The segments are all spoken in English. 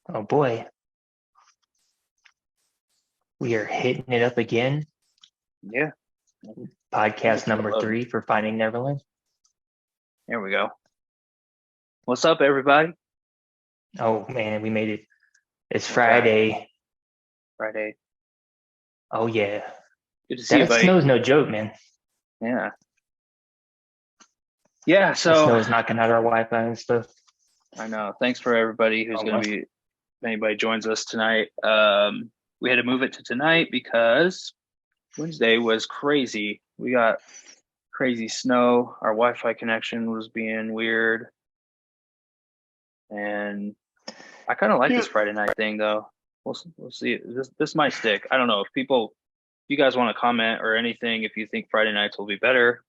Oh boy, we are hitting it up again. Yeah, Podcast feel number love. 3 for Finding Neverland. There we go. What's up, everybody? Oh man, we made it. It's We're back. Friday. Friday. Oh yeah, Good to see you, that buddy. snow's no joke, man. Yeah. Yeah, The so snow is knocking out our Wi-Fi and stuff. I know. Thanks for everybody who's Oh, going well. to be, if anybody joins us tonight. We had to move it to tonight because Wednesday was crazy. We got crazy snow. Our Wi-Fi connection was being weird. And I kind of like this Friday night thing, though. We'll see. This might stick. I don't know if you guys want to comment or anything, if you think Friday nights will be better,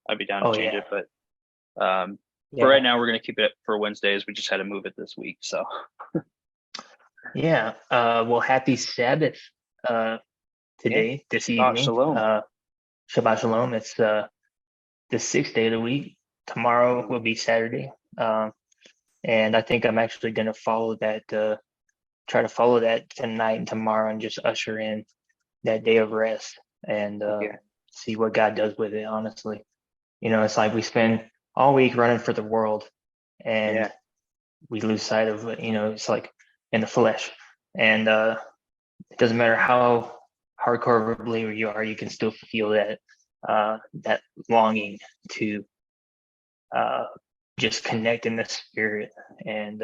I'd be down to Oh change yeah, it. But for yeah, right now, we're going to keep it for Wednesdays. We just had to move it this week. So yeah. Well, happy Sabbath. yeah, Today, this Shabbat evening. Shalom. Shabbat Shalom. It's the 6th day of the week. Tomorrow will be Saturday. And I think I'm actually gonna follow that. Try to follow that tonight and tomorrow, and just usher in that day of rest and Yeah, see what God does with it. Honestly, it's like we spend all week running for the world, and yeah, we lose sight of it. It's like in the flesh, and it doesn't matter how hardcore of a believer you are, you can still feel that longing to just connect in the spirit. And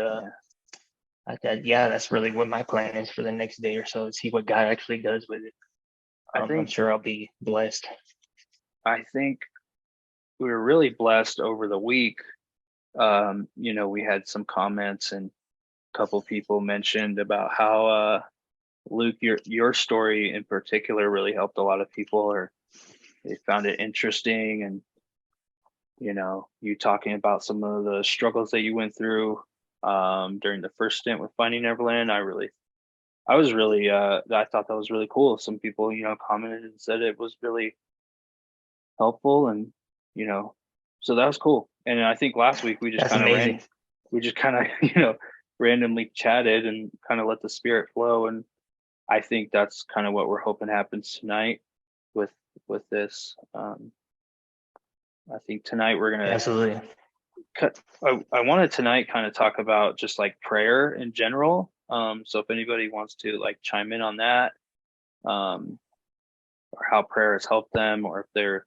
that's really what my plan is for the next day or so, to see what God actually does with it. I I'm think sure I'll be blessed. I think we were really blessed over the week. We had some comments and a couple people mentioned about how Luke, your story in particular really helped a lot of people, or they found it interesting. And you talking about some of the struggles that you went through during the first stint with Finding Neverland. I thought that was really cool. Some people, commented and said it was really helpful, and so that was cool. And I think last week That's amazing. we just kind of randomly chatted and kind of let the spirit flow. And I think that's kind of what we're hoping happens tonight with this. I think tonight we're gonna Absolutely. cut. I wanted tonight kind of talk about just like prayer in general. So if anybody wants to like chime in on that, um, or how prayer has helped them, or if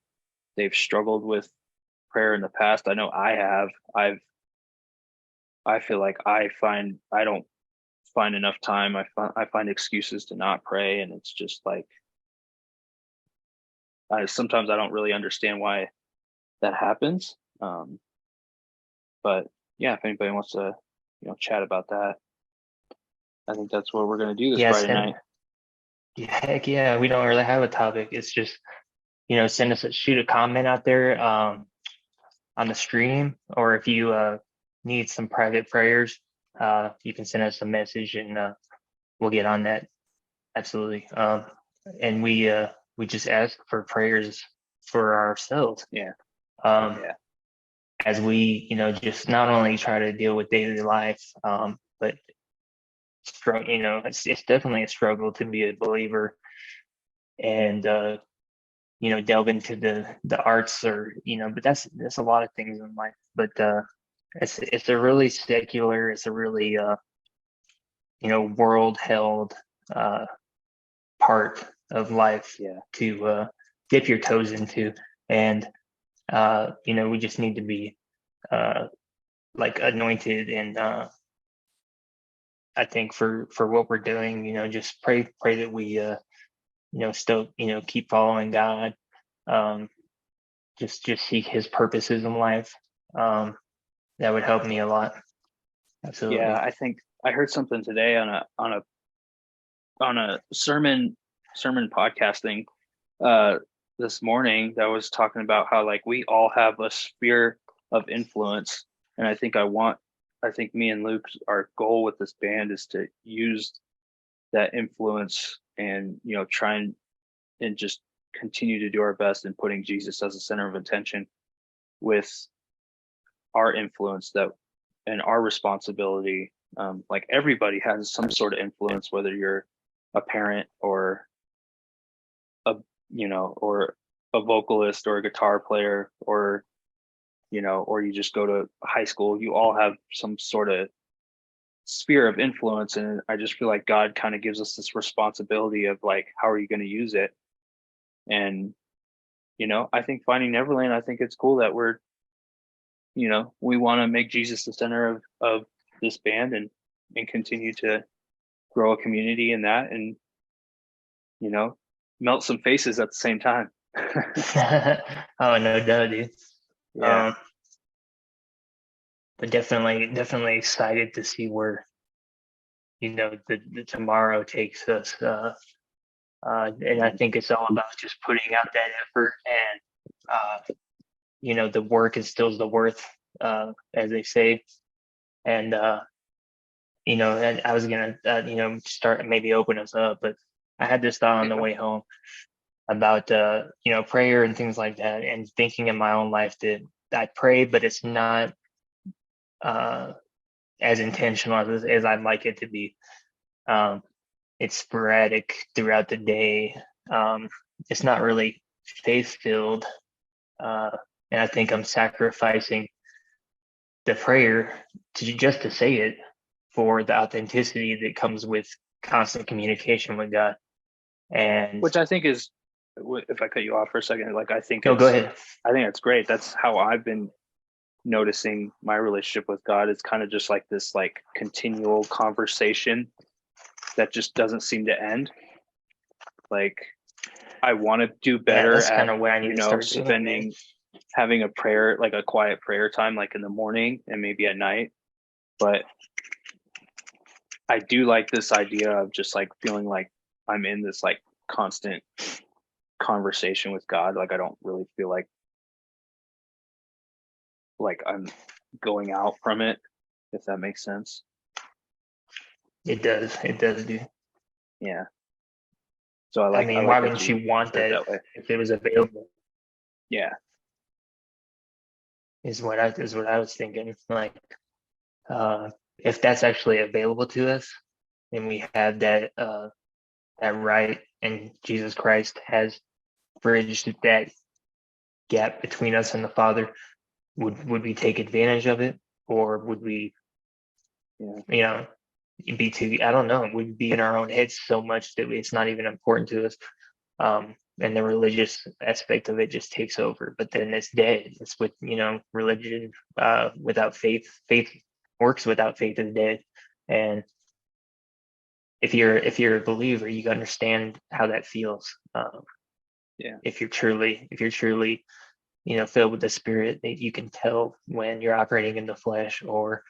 they've struggled with prayer in the past. I know I have. I feel like I don't find enough time. I find excuses to not pray, and it's just like sometimes I don't really understand why that happens. But yeah, if anybody wants to, chat about that, I think that's what we're going to do this Yes, Friday and night. heck yeah, we don't really have a topic. It's just, shoot a comment out there on the stream, or if you need some private prayers, you can send us a message, and we'll get on that. Absolutely. And we just ask for prayers for ourselves. Yeah. Um, Yeah. as we, just not only try to deal with daily life, but it's definitely a struggle to be a believer, and delve into the arts, or but that's a lot of things in life. But it's a really secular, it's a really world held part of life Yeah. to dip your toes into. And we just need to be like anointed, and I think for what we're doing, just pray that we still keep following God, um just seek his purposes in life. That would help me a lot. Yeah. Absolutely. I think I heard something today on a sermon podcasting this morning that was talking about how like we all have a sphere of influence. And I think me and Luke, our goal with this band is to use that influence and try and just continue to do our best in putting Jesus as the center of attention with our influence, that and our responsibility Like everybody has some sort of influence, whether you're a parent or a, or a vocalist or a guitar player, or, or you just go to high school. You all have some sort of sphere of influence. And I just feel like God kind of gives us this responsibility of like, how are you going to use it? And, I think Finding Neverland, I think it's cool that we want to make Jesus the center of this band, and continue to grow a community in that, and, melt some faces at the same time. Oh, no doubt, dude. Yeah. But definitely excited to see where, the tomorrow takes us. And I think it's all about just putting out that effort, and the work is still the worth, as they say. And and I was gonna start maybe open us up, but I had this thought on the way home about prayer and things like that, and thinking in my own life that I pray, but it's not as intentional as I'd like it to be. It's sporadic throughout the day. It's not really faith filled, and I think I'm sacrificing the prayer to say it for the authenticity that comes with constant communication with God. And Which I think is, if I cut you off for a second, like I think go ahead. I think that's great. That's how I've been noticing my relationship with God. It's kind of just like this like continual conversation that just doesn't seem to end. Like I want to do better that's at kind of where I need to start spending having a prayer, like a quiet prayer time, like in the morning and maybe at night. But I do like this idea of just like feeling like I'm in this like constant conversation with God. Like I don't really feel like I'm going out from it, if that makes sense. It does, dude. Yeah. So I mean, why wouldn't you want that if it was available? Yeah. Is what I was thinking. Like, if that's actually available to us, and we have that right, and Jesus Christ has bridged that gap between us and the Father, would we take advantage of it, or would we, be too? I don't know. Would be in our own heads so much that it's not even important to us. And the religious aspect of it just takes over. But then it's dead. It's with religion without faith. Faith works without faith is dead. And if you're a believer, you understand how that feels. If you're truly filled with the Spirit, that you can tell when you're operating in the flesh, or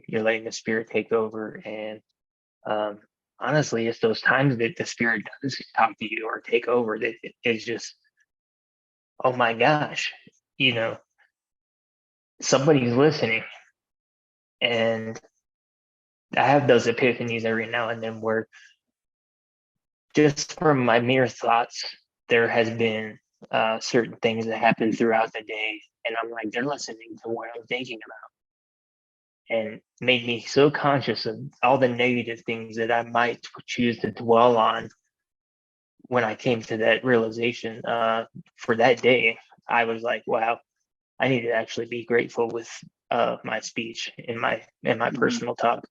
you're letting the Spirit take over. And honestly, it's those times that the Spirit does talk to you or take over that is just, oh my gosh, somebody's listening. And I have those epiphanies every now and then where just from my mere thoughts, there has been certain things that happen throughout the day. And I'm like, they're listening to what I'm thinking about. And made me so conscious of all the negative things that I might choose to dwell on. When I came to that realization for that day, I was like, wow, I need to actually be grateful with my speech in my personal talk.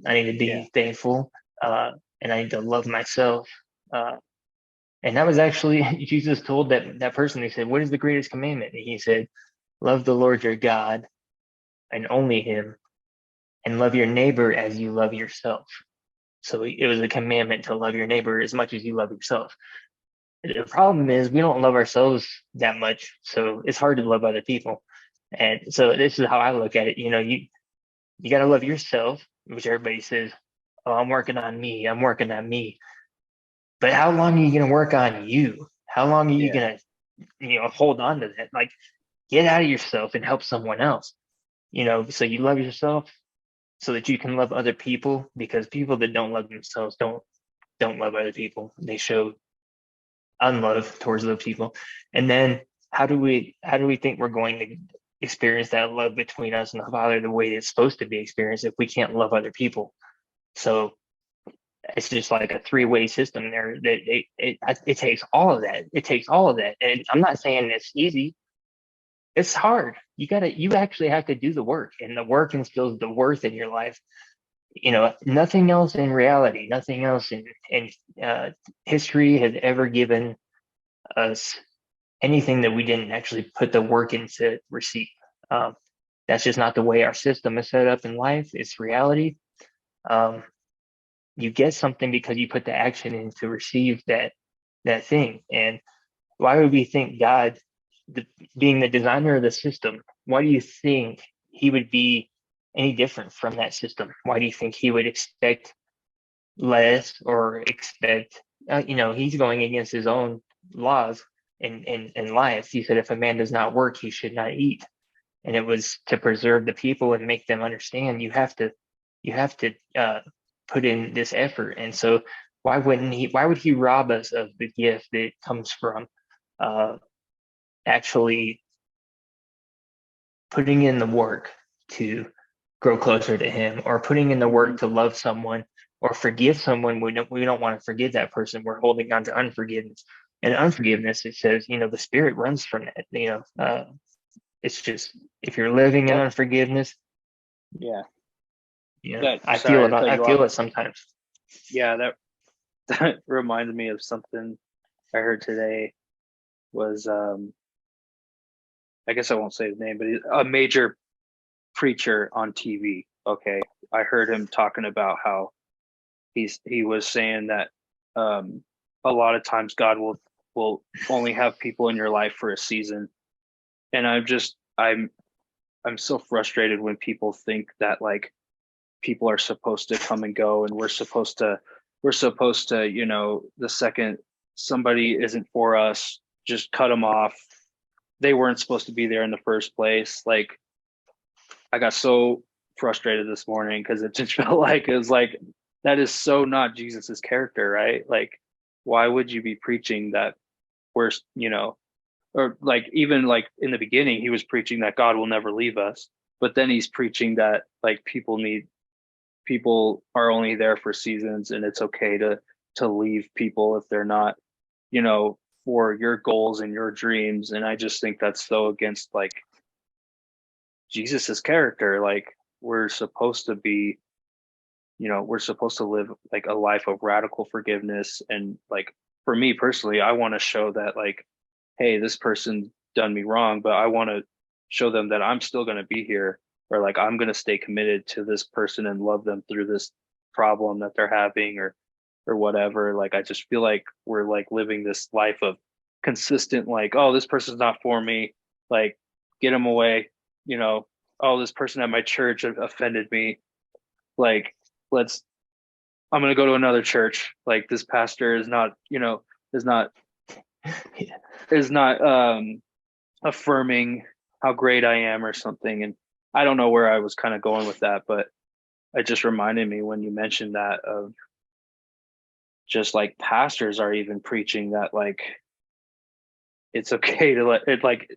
I need to be thankful, and I need to love myself. And that was actually, Jesus told that person, he said, what is the greatest commandment? And he said, love the Lord your God and only him, and love your neighbor as you love yourself. So it was a commandment to love your neighbor as much as you love yourself. The problem is we don't love ourselves that much, so it's hard to love other people. And so this is how I look at it. You got to love yourself, which everybody says, oh, I'm working on me. But how long are you going to work on you? How long are you going to, hold on to that? Like, get out of yourself and help someone else. So you love yourself so that you can love other people, because people that don't love themselves don't love other people. They show unlove towards those people. And then how do we think we're going to experience that love between us and the Father the way it's supposed to be experienced if we can't love other people. So it's just like a three-way system there that it takes all of that. It takes all of that. And I'm not saying it's easy. It's hard. You actually have to do the work, and the work instills the worth in your life. Nothing else in reality, nothing else in history has ever given us anything that we didn't actually put the work in to receive. That's just not the way our system is set up in life. It's reality. You get something because you put the action in to receive that thing. And why would we think God, being the designer of the system, why do you think he would be any different from that system? Why do you think he would expect less or expect, he's going against his own laws in life. He said, if a man does not work, he should not eat. And it was to preserve the people and make them understand you have to put in this effort. And so why would he rob us of the gift that comes from actually putting in the work to grow closer to him, or putting in the work to love someone or forgive someone? We don't want to forgive that person. We're holding on to unforgiveness. And unforgiveness, it says, the spirit runs from that. It's just, if you're living in unforgiveness, I feel it sometimes. Yeah, that reminded me of something I heard today. Was I guess I won't say his name, but he's a major preacher on TV. Okay, I heard him talking about how he was saying that a lot of times God will only have people in your life for a season, and I'm so frustrated when people think that like people are supposed to come and go, and we're supposed to the second somebody isn't for us, just cut them off. They weren't supposed to be there in the first place. Like, I got so frustrated this morning because it just felt like it was like, that is so not Jesus's character, right? Like, why would you be preaching that we're, or like, even like in the beginning, he was preaching that God will never leave us, but then he's preaching that like people are only there for seasons, and it's okay to leave people if they're not, for your goals and your dreams. And I just think that's so against like Jesus's character. Like, we're supposed to be, we're supposed to live like a life of radical forgiveness. And like, for me personally, I want to show that like, hey, this person done me wrong, but I want to show them that I'm still going to be here, or like, I'm going to stay committed to this person and love them through this problem that they're having, or whatever. Like, I just feel like we're like living this life of consistent, like, oh, this person's not for me, like, get them away. Oh, this person at my church offended me. Like, I'm going to go to another church. Like, this pastor is not, is not affirming how great I am or something. And I don't know where I was kind of going with that, but it just reminded me when you mentioned that of just like pastors are even preaching that like it's okay to let it like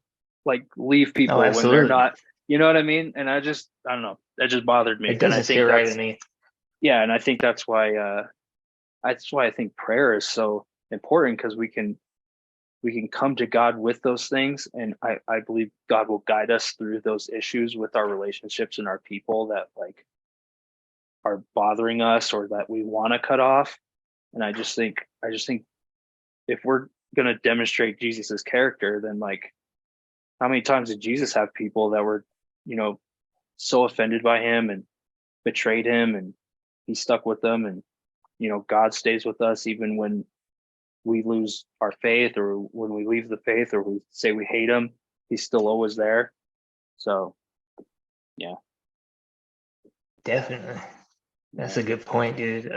leave people when they're not, you know what I mean? And I don't know, that just bothered me. It doesn't sit right with me. Yeah, and I think that's why I think prayer is so important, because we can come to God with those things, and I believe God will guide us through those issues with our relationships and our people that like are bothering us or that we want to cut off. And I just think if we're going to demonstrate Jesus's character, then like, how many times did Jesus have people that were, so offended by him and betrayed him, and he stuck with them? And, God stays with us even when we lose our faith, or when we leave the faith, or we say we hate him, he's still always there. So, yeah. Definitely. That's a good point, dude.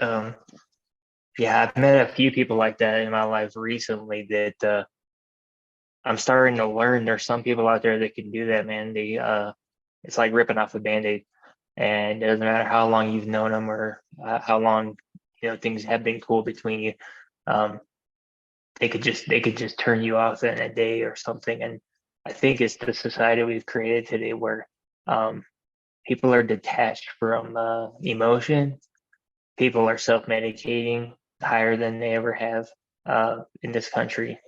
Yeah, I've met a few people like that in my life recently that I'm starting to learn there's some people out there that can do that, man. It's like ripping off a Band-Aid, and it doesn't matter how long you've known them or how long things have been cool between you. They could just turn you off in a day or something, and I think it's the society we've created today where um, people are detached from emotion. People are self-medicating higher than they ever have in this country.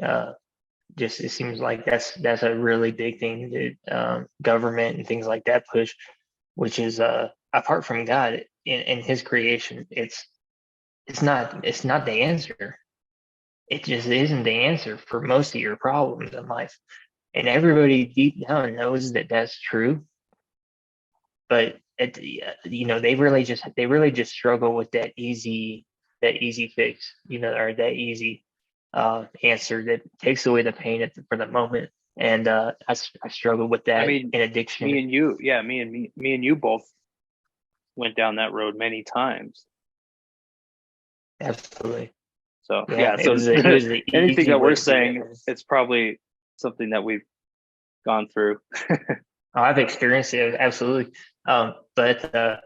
Just it seems like that's a really big thing that government and things like that push, which is apart from God in His creation. It's not the answer. It just isn't the answer for most of your problems in life. And everybody deep down knows that that's true, but they really just struggle with that easy fix, or that easy answer that takes away the pain for the moment. And I struggle with I that mean, in addiction. me and you, yeah, me and you both went down that road many times. Absolutely. So Yeah, yeah, it so was the anything easy that we're way. Yeah. saying, it's probably something that we've gone through. Oh, I've experienced it, absolutely. But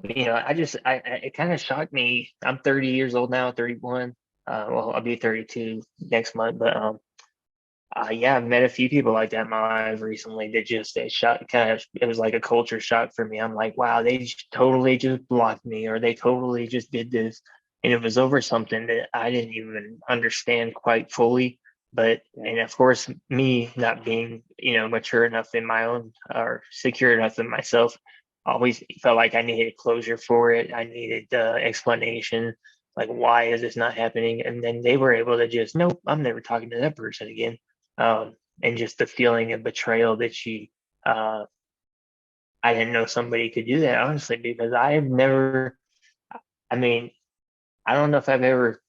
it kind of shocked me. I'm 30 years old now, 31. Well, I'll be 32 next month, but yeah, I've met a few people like that in my life recently that just that shock kind of it was like a culture shock for me. I'm like, wow, they totally just blocked me, or they totally just did this, and it was over something that I didn't even understand quite fully. But Yeah. and of course, me not being mature enough in my own or secure enough in myself, always felt like I needed closure for it. I needed explanation, like why is this not happening? And then they were able to just, nope, I'm never talking to that person again. And just the feeling of betrayal that uh, I didn't know somebody could do that, honestly, because I've never, I mean, I don't know if I've ever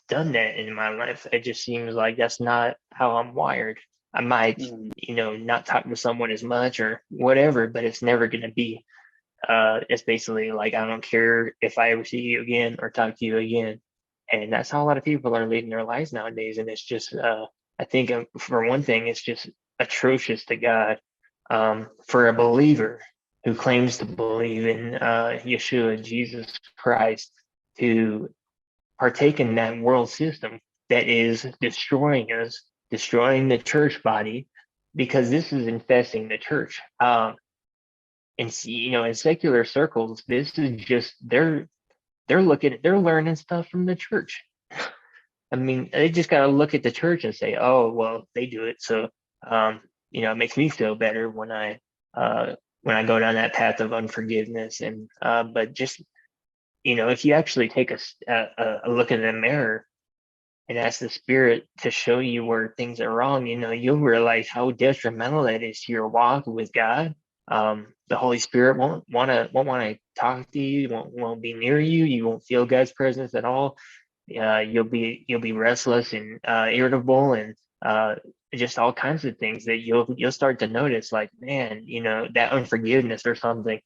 done that in my life. It just seems like that's not how I'm wired. I might, Mhm. not talk to someone as much or whatever, but it's never going to be, it's basically like, I don't care if I ever see you again or talk to you again. And that's how a lot of people are leading their lives nowadays. And it's just, I think for one thing, it's just atrocious to God for a believer who claims to believe in Yeshua, Jesus Christ, to partake in that world system that is destroying us, destroying the church body, because this is infesting the church. In secular circles, this is just they're learning stuff from the church. I mean, they just got to look at the church and say, "Oh, well, they do it, so it makes me feel better when I go down that path of unforgiveness." And but just if you actually take a look in the mirror and ask the Spirit to show you where things are wrong, you'll realize how detrimental that is to your walk with God. The Holy Spirit won't want to talk to you, won't be near you. You won't feel God's presence at all. You'll be restless and irritable and just all kinds of things that you'll start to notice. Like, man, that unforgiveness or something.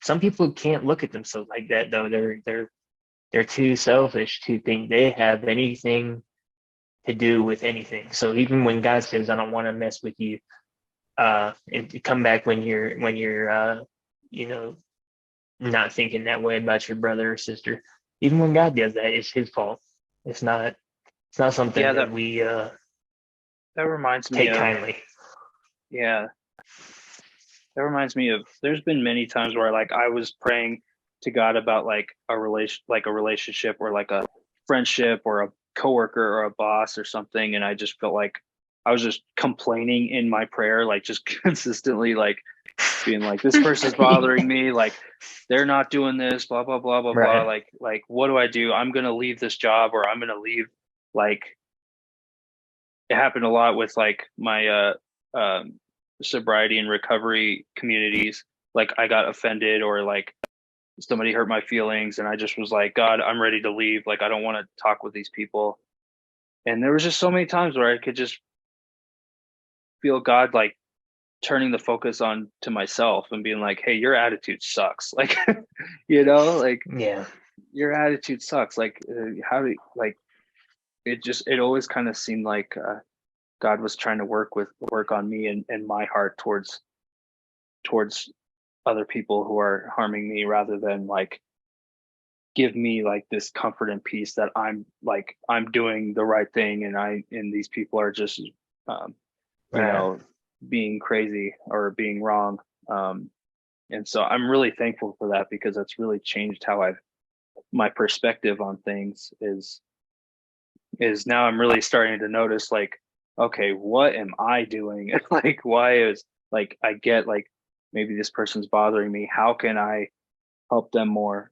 Some people can't look at themselves like that though. They're too selfish to think they have anything to do with anything. So even when God says, "I don't want to mess with you," and come back when you're you know not thinking that way about your brother or sister. Even when God does that, it's His fault. It's not. It's not Yeah, something that we that reminds me take of, kindly. yeah, that reminds me of, there's been many times where like I was praying to God about like a relationship or like a friendship or a coworker or a boss or something, and I just felt like I was just complaining in my prayer, like just consistently like being like, this person's bothering me, like they're not doing this, blah blah blah blah blah, Right. like what do I do? I'm gonna leave this job, or I'm gonna leave, like it happened a lot with like my sobriety and recovery communities. Like I got offended, or like somebody hurt my feelings, and I just was like, God, I'm ready to leave, like I don't want to talk with these people. And there was just so many times where I could just feel God like turning the focus on to myself and being like, hey, your attitude sucks, like like Yeah. your attitude sucks, like how do, like it always kind of seemed like God was trying to work on me and my heart towards other people who are harming me, rather than like give me like this comfort and peace that I'm doing the right thing, and these people are just um you Right. know being crazy or being wrong. And so I'm really thankful for that, because that's really changed how my perspective on things is now I'm really starting to notice, like, okay, what am I doing? Like, why is, like, I get, like, maybe this person's bothering me. How can I help them more?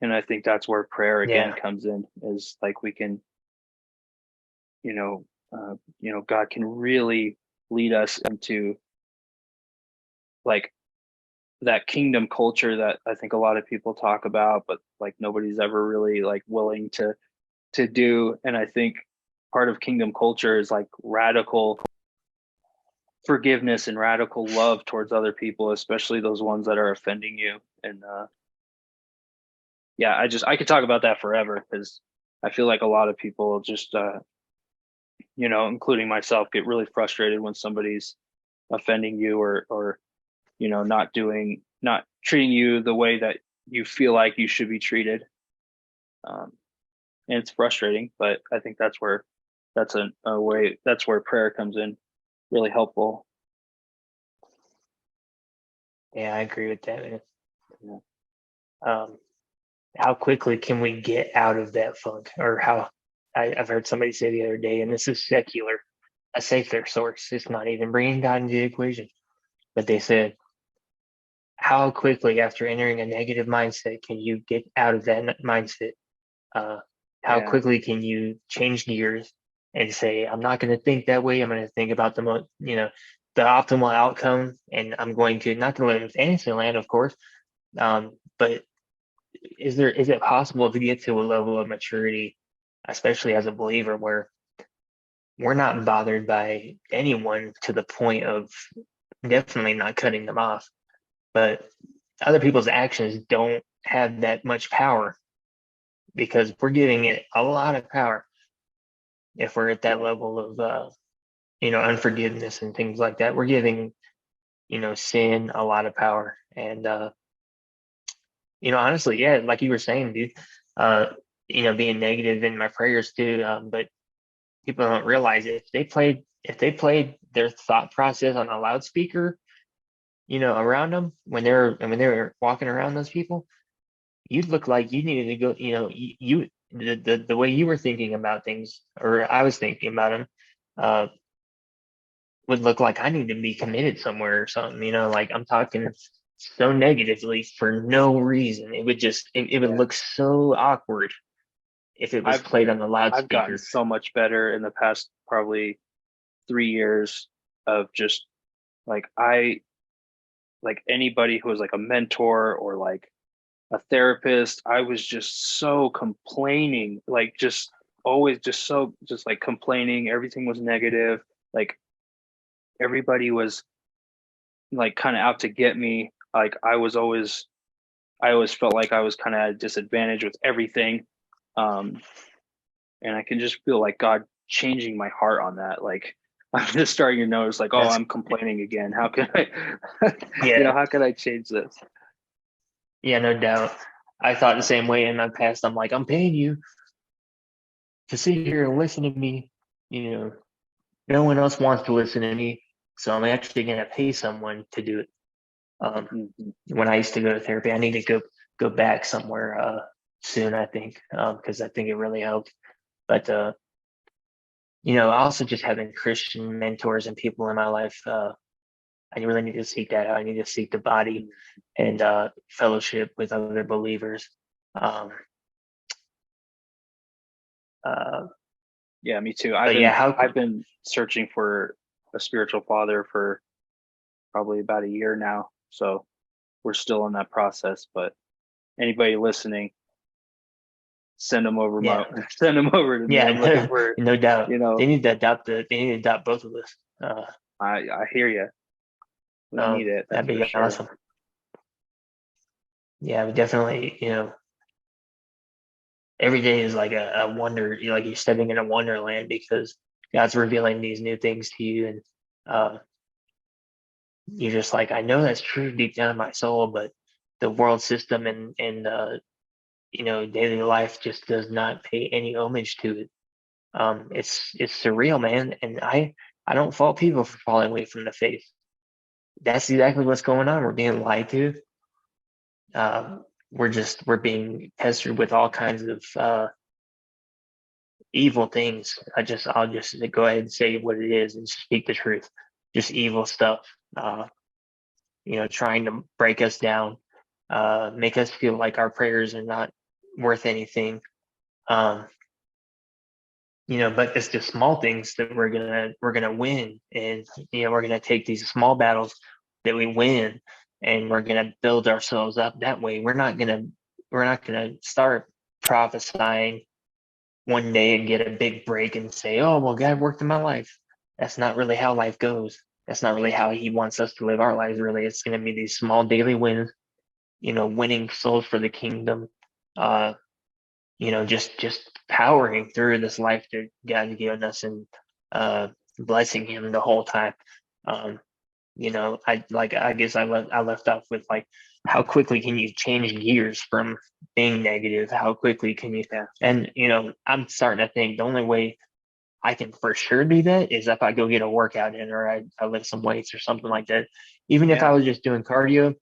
And I think that's where prayer again Yeah. comes in, is like we can, God can really lead us into like that kingdom culture that I think a lot of people talk about, but like nobody's ever really like willing to do. And I think part of kingdom culture is like radical forgiveness and radical love towards other people, especially those ones that are offending you. And yeah, I could talk about that forever, because I feel like a lot of people just including myself, get really frustrated when somebody's offending you, or not treating you the way that you feel like you should be treated. And it's frustrating, but I think that's a way, that's where prayer comes in really helpful. Yeah, I agree with that, man. Yeah. How quickly can we get out of that funk? Or I've heard somebody say the other day, and this is a secular source. It's not even bringing God into the equation. But they said, how quickly after entering a negative mindset can you get out of that mindset? How Yeah. quickly can you change gears and say, I'm not going to think that way. I'm going to think about the optimal outcome, and I'm going to not to live in fantasy land, of course. But is it possible to get to a level of maturity, especially as a believer, where we're not bothered by anyone to the point of definitely not cutting them off, but other people's actions don't have that much power because we're giving it a lot of power if we're at that level of unforgiveness and things like that. We're giving sin a lot of power. And honestly, yeah, like you were saying, dude, being negative in my prayers too. But people don't realize it. If they played their thought process on a loudspeaker, around them when they were walking around those people, you'd look like you needed to go. The way you were thinking about things, or I was thinking about them, uh, would look like I need to be committed somewhere or something. Like I'm talking so negatively for no reason. It would Yeah. look so awkward if it was I've played on the I've gotten loudspeaker. so much better in the past probably 3 years of just like like anybody who was like a mentor or like a therapist, I was just so complaining, like just always just like complaining. Everything was negative. Like everybody was like kind of out to get me. Like I always felt like I was kind of at a disadvantage with everything. Um, and I can just feel like God changing my heart on that. Like I'm just starting to notice, like, oh, That's I'm complaining again. How can I, Yeah, how can I change this? yeah, no doubt. I thought the same way in my past. I'm like, I'm paying you to sit here and listen to me. You know, no one else wants to listen to me, so I'm actually gonna pay someone to do it. Mm-hmm. When I used to go to therapy, I need to go back somewhere soon. I think because I think it really helped. But also just having Christian mentors and people in my life. I really need to seek that out. I need to seek the body and fellowship with other believers. Um, uh, Yeah, me too. but yeah, how I've been searching for a spiritual father for probably about a year now. So we're still in that process. But anybody listening, send them over yeah, send them over to me. I'm looking yeah, for, no doubt. you know, They need to adopt both of us. I hear you. We need it. That's That'd for be sure. awesome. Yeah, we definitely, every day is like a wonder, like you're stepping in a wonderland because God's revealing these new things to you. And you're just like, I know that's true deep down in my soul, but the world system and daily life just does not pay any homage to it. It's surreal, man. And I don't fault people for falling away from the faith. That's exactly what's going on. We're being lied to. We're being pestered with all kinds of evil things. I'll just go ahead and say what it is and speak the truth. Just evil stuff. Trying to break us down, make us feel like our prayers are not worth anything. But it's the small things that we're gonna win, and we're gonna take these small battles that we win, and we're gonna build ourselves up that way. We're not gonna start prophesying one day and get a big break and say, "Oh, well, God worked in my life." That's not really how life goes. That's not really how He wants us to live our lives. Really, it's gonna be these small daily wins, winning souls for the kingdom. Just powering through this life that God's given us, and blessing Him the whole time. I guess I left off with, like, how quickly can you change gears from being negative? How quickly can you? Yeah. And I'm starting to think the only way I can for sure do that is if I go get a workout in, or I lift some weights or something like that. Even if I was just doing cardio,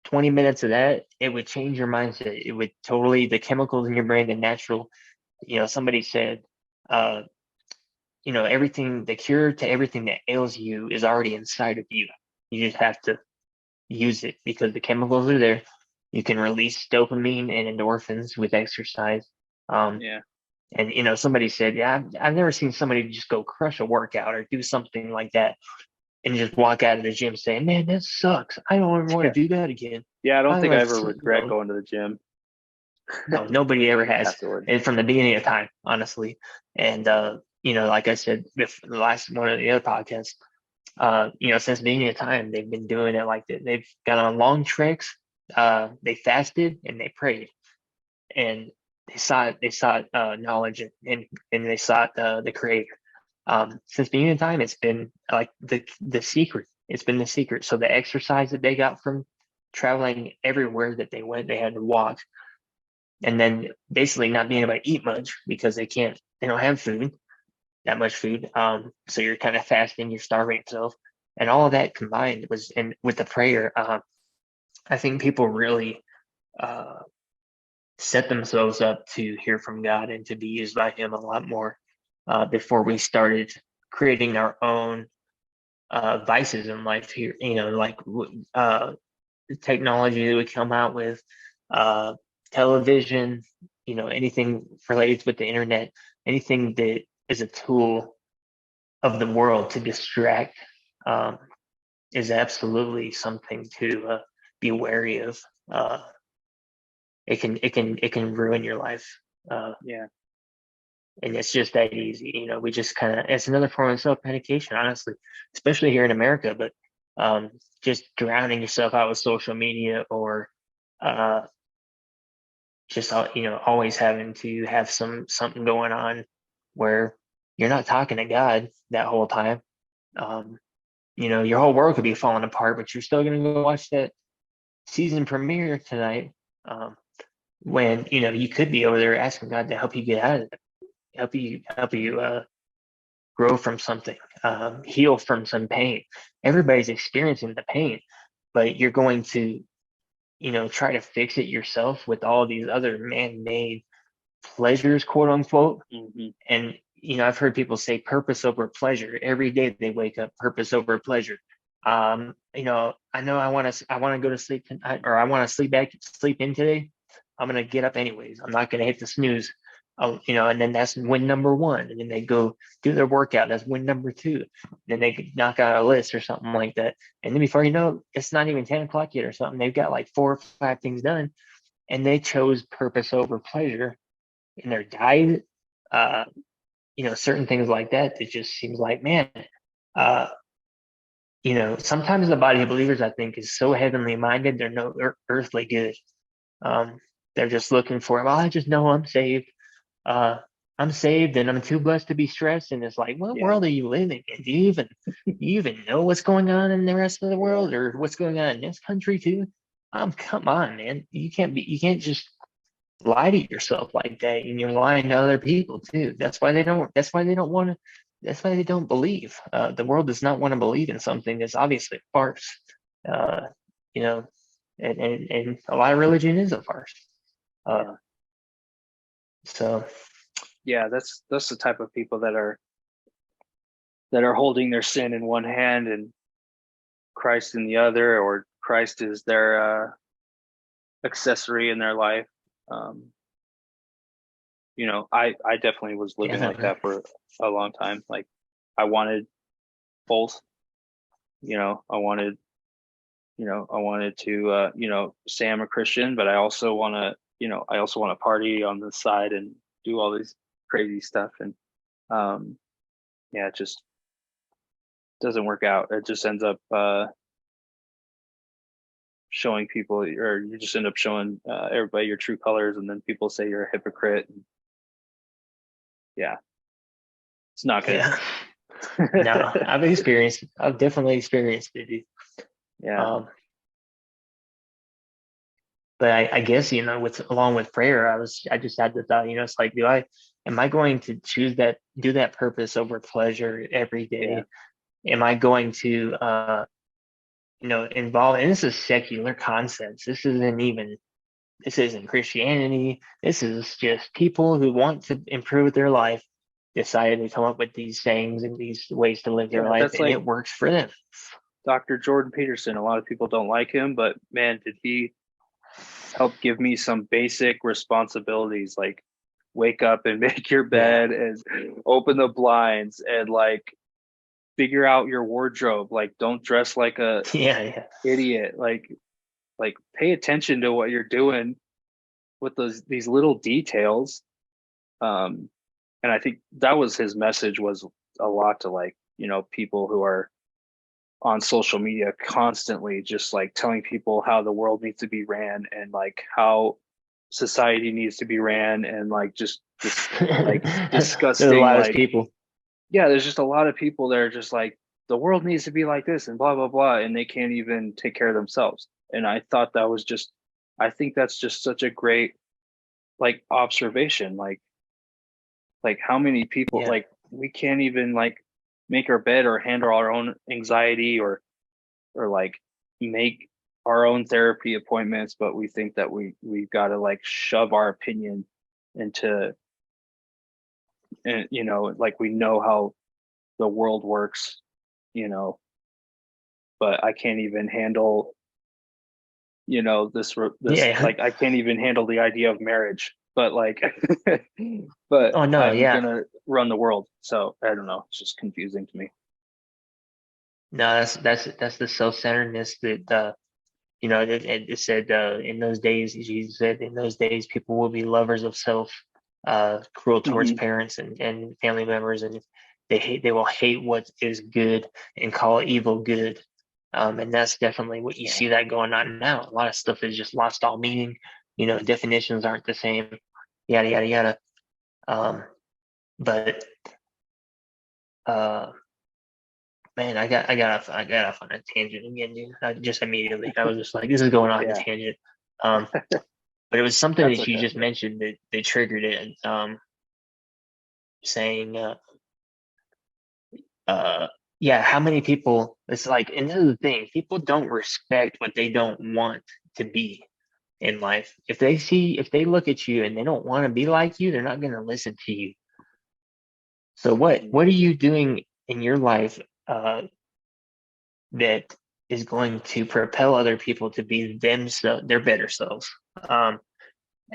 20 minutes of that, it would change your mindset. It would totally, the chemicals in your brain, the natural, somebody said, everything, the cure to everything that ails you is already inside of you. You just have to use it because the chemicals are there. You can release dopamine and endorphins with exercise. And somebody said, yeah, I've never seen somebody just go crush a workout or do something like that and just walk out of the gym saying, "Man, that sucks. I don't ever want to do that again." Yeah, I don't think I ever regret going to the gym. No, nobody ever has. Afterward. And from the beginning of time, honestly. And like I said, the last one of the other podcasts, since the beginning of time, they've been doing it like that. They've got on long treks, they fasted and they prayed. And they sought knowledge, and they sought the Creator. Since the beginning of time, it's been like the secret. It's been the secret. So the exercise that they got from traveling everywhere that they went, they had to walk, and then basically not being able to eat much because they don't have that much food. So you're kind of fasting, you're starving yourself, and all of that combined was, and with the prayer, I think people really set themselves up to hear from God and to be used by Him a lot more before we started creating our own vices in life here. Like technology that we come out with, television, anything related with the internet, anything that is a tool of the world to distract, is absolutely something to be wary of. It can ruin your life. And it's just that easy. We just it's another form of self-medication, honestly, especially here in America. But just drowning yourself out with social media, or just always having to have something going on where you're not talking to God that whole time. Your whole world could be falling apart, but you're still gonna go watch that season premiere tonight, when you could be over there asking God to help you get out of it, help you grow from something, heal from some pain. Everybody's experiencing the pain, but you're going to try to fix it yourself with all these other man-made pleasures, quote unquote. And I've heard people say purpose over pleasure. Every day they wake up, purpose over pleasure. I know I want to go to sleep tonight, or I want to sleep in today. I'm gonna get up anyways. I'm not gonna hit the snooze. And then that's win number one. And then they go do their workout. That's win number two. Then they knock out a list or something like that. And then before you know, it's not even 10 o'clock yet or something. They've got like 4 or 5 things done, and they chose purpose over pleasure in their diet. Certain things like that. It just seems like, man, sometimes the body of believers, I think, is so heavenly minded, they're no earthly good. They're just looking for, well, I just know I'm saved. I'm saved and I'm too blessed to be stressed. And it's like, what world are you living in? Do you even know what's going on in the rest of the world, or what's going on in this country too? Come on, man. You can't just lie to yourself like that, and you're lying to other people too. That's why they don't want to they don't believe. The world does not want to believe in something that's obviously a farce. Uh, you know, and a lot of religion is a farce. Yeah. So Yeah, that's the type of people that are holding their sin in one hand and Christ in the other, or Christ is their accessory in their life. I definitely was living like that for a long time. Like I wanted both. I wanted to say I'm a Christian, but I also want to party on the side and do all these crazy stuff. And it just doesn't work out. It just ends up showing people, or you just end up showing everybody your true colors, and then people say you're a hypocrite. Yeah, it's not good. Yeah. No, I've definitely experienced it. Yeah. But I guess, along with prayer, I just had the thought, it's like, am I going to do that purpose over pleasure every day? Yeah. Am I going to, involve, and this is secular concepts. This isn't Christianity. This is just people who want to improve their life, decided to come up with these sayings and these ways to live their life, and it works for them. Dr. Jordan Peterson, a lot of people don't like him, but man, did he help give me some basic responsibilities, like wake up and make your bed and open the blinds and like figure out your wardrobe. Like don't dress like a idiot. Like pay attention to what you're doing with these little details. And I think that was his message, was a lot to like, people who are on social media constantly just like telling people how the world needs to be ran and like how society needs to be ran, and like just like disgusting. There's a lot like, of people. Yeah, there's just a lot of people that are just like, the world needs to be like this and blah blah blah, and they can't even take care of themselves. And I thought I think that's just such a great like observation. Like how many people like we can't even like make our bed or handle our own anxiety or like make our own therapy appointments, but we think that we've got to like shove our opinion into, and like we know how the world works, but I can't even handle this like I can't even handle the idea of marriage, but like but I'm gonna run the world. So I don't know, it's just confusing to me. No, that's the self-centeredness that it said in those days, Jesus said, in those days people will be lovers of self, cruel towards parents and family members, and they will hate what is good and call evil good. And that's definitely what you see that going on now. A lot of stuff has just lost all meaning. Definitions aren't the same, yada yada yada. But man, I got off on a tangent again, dude. Just immediately, I was just like, this is going on a tangent. But it was something that you just mentioned that triggered it. Saying, how many people? It's like, and this is the thing: people don't respect what they don't want to be in life. If they look at you and they don't want to be like you, they're not going to listen to you. So what are you doing in your life that is going to propel other people to be their better selves?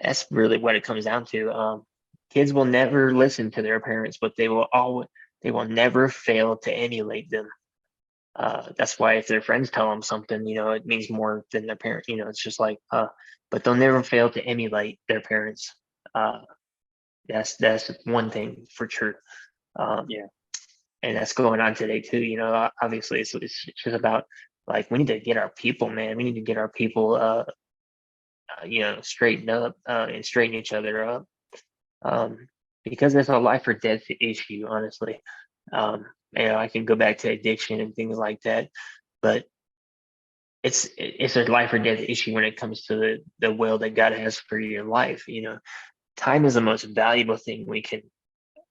That's really what it comes down to. Kids will never listen to their parents, but they will never fail to emulate them. That's why if their friends tell them something, it means more than their parent. It's just like, but they'll never fail to emulate their parents. That's one thing for sure. And that's going on today too. Obviously it's just about like, we need to get our people, man. We need to get our people, straightened up and straighten each other up. Because it's a life or death issue, honestly. I can go back to addiction and things like that, but it's a life or death issue when it comes to the will that God has for your life. Time is the most valuable thing we can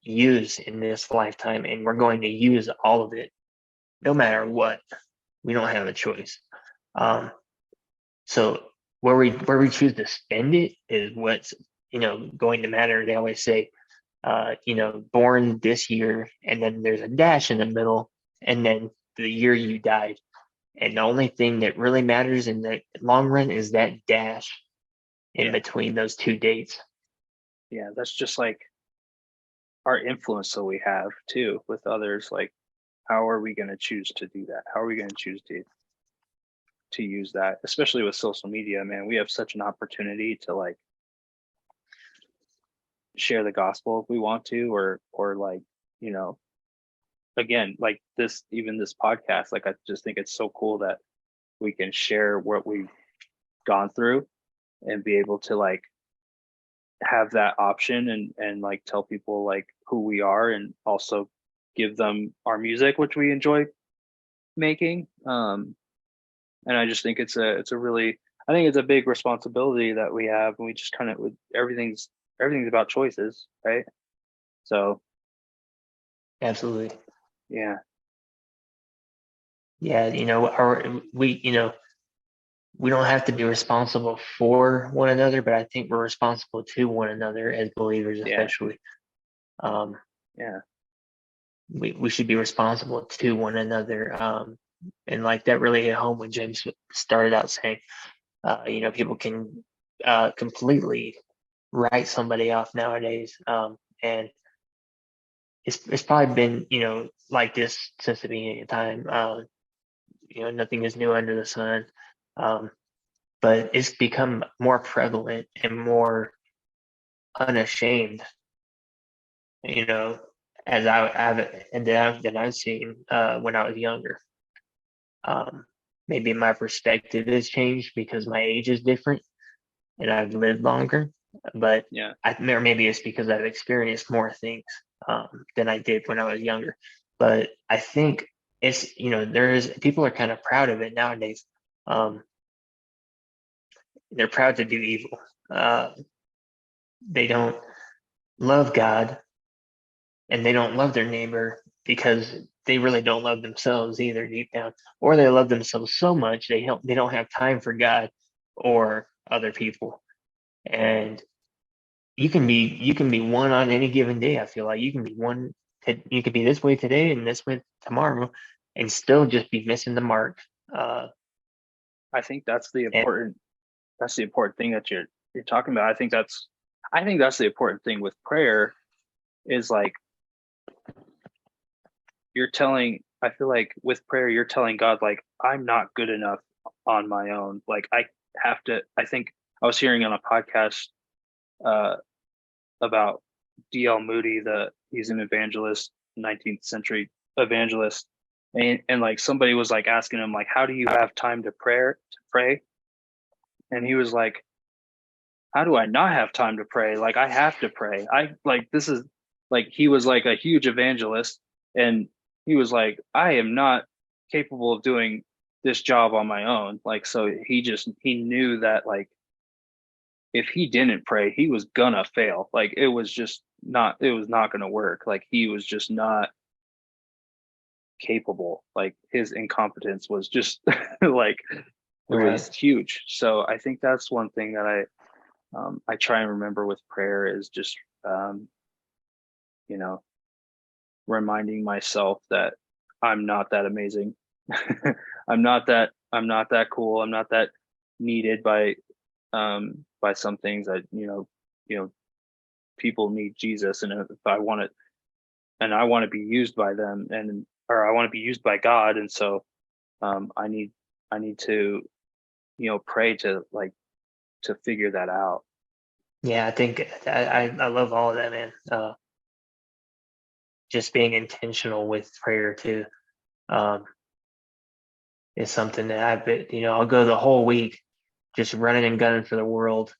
use in this lifetime, and we're going to use all of it, no matter what. We don't have a choice. So where we choose to spend it is what's going to matter. They always say, born this year, and then there's a dash in the middle, and then the year you died. And the only thing that really matters in the long run is that dash in between those two dates. Yeah, that's just like our influence that we have too with others. Like, how are we going to choose to do that? How are we going to choose to use that, especially with social media? Man, we have such an opportunity to like share the gospel if we want to, or like, again, like this podcast, like I just think it's so cool that we can share what we've gone through and be able to like have that option and like tell people like who we are, and also give them our music, which we enjoy making. And I just think it's a really, I think it's a big responsibility that we have, and we just kind of, everything's about choices, right? So Absolutely. yeah. Yeah, we don't have to be responsible for one another, but I think we're responsible to one another as believers, especially. Yeah. We should be responsible to one another. And like that really hit home when James started out saying, people can completely write somebody off nowadays. And it's probably been, like this since the beginning of time. Nothing is new under the sun. But it's become more prevalent and more unashamed, as I've seen when I was younger. Maybe my perspective has changed because my age is different and I've lived longer, but or maybe it's because I've experienced more things than I did when I was younger. But I think it's, people are kind of proud of it nowadays. They're proud to do evil. They don't love God, and they don't love their neighbor because they really don't love themselves either deep down, or they love themselves so much they don't have time for God or other people. And you can be one on any given day. I feel like you can be one. You could be this way today and this way tomorrow, and still just be missing the mark. I think that's the important thing that you're talking about. I think that's the important thing with prayer is like I feel like with prayer you're telling God, like, I'm not good enough on my own. Like I think I was hearing on a podcast about D.L. Moody, he's an evangelist, 19th century evangelist, and like somebody was like asking him like, how do you have time to pray? And he was like, how do I not have time to pray? Like, I have to pray. This is like, he was like a huge evangelist, and he was like, I am not capable of doing this job on my own. Like, so he knew that like, if he didn't pray, he was gonna fail. Like, it was not gonna work. Like, he was just not capable. Like, his incompetence was just like, it was huge. So I think that's one thing that I try and remember with prayer is just, reminding myself that I'm not that amazing. I'm not that cool. I'm not that needed by some things that, people need Jesus. And if I want it, and I want to be used by them, or I want to be used by God. And so, I need to, pray to figure that out. Yeah, I think I love all of that, man. Just being intentional with prayer too, is something that I've been, I'll go the whole week just running and gunning for the world,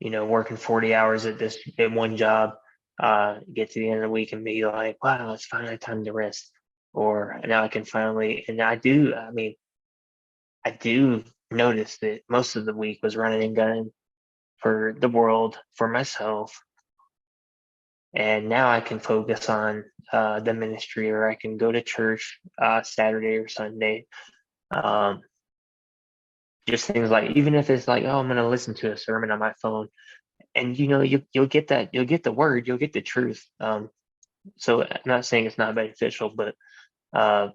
working 40 hours at one job, get to the end of the week and be like, wow, it's finally time to rest. Or now I can finally, and I do notice that most of the week was running and gunning for the world, for myself. and now I can focus on the ministry, or I can go to church Saturday or Sunday. Just things like, even if it's like, oh, I'm going to listen to a sermon on my phone, and you'll get that, you'll get the word, you'll get the truth. So I'm not saying it's not beneficial, but I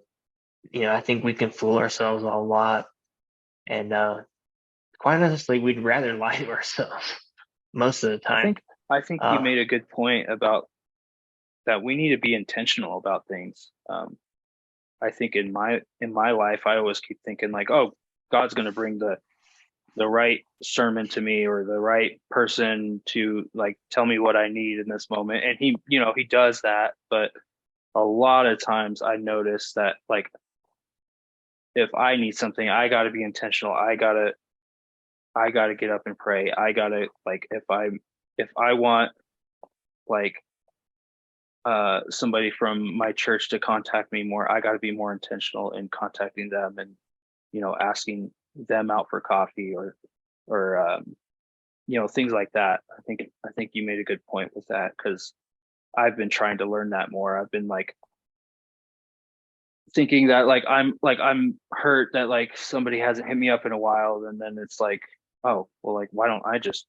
think we can fool ourselves a lot, and quite honestly, we'd rather lie to ourselves most of the time. I think you made a good point about that. We need to be intentional about things. I think in my life, I always keep thinking like, oh, God's going to bring the right sermon to me, or the right person to like tell me what I need in this moment. And he does that. But a lot of times I notice that like, if I need something, I got to be intentional. I got to get up and pray. I got to, like, if I want like somebody from my church to contact me more, I got to be more intentional in contacting them, and asking them out for coffee, or things like that. I think you made a good point with that, because I've been trying to learn that more. I've been like thinking that I'm hurt that like somebody hasn't hit me up in a while, and then it's like, oh well, like why don't I just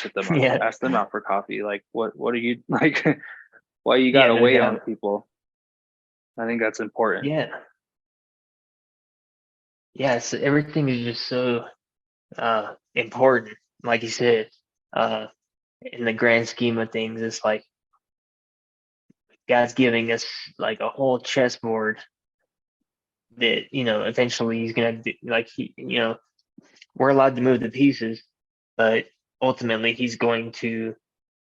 hit them up, ask them out for coffee? Like what are you like? Why you gotta wait on people? I think that's important. So everything is just so important, like you said. In the grand scheme of things, it's like God's giving us like a whole chessboard that eventually he's gonna do, like we're allowed to move the pieces, but ultimately he's going to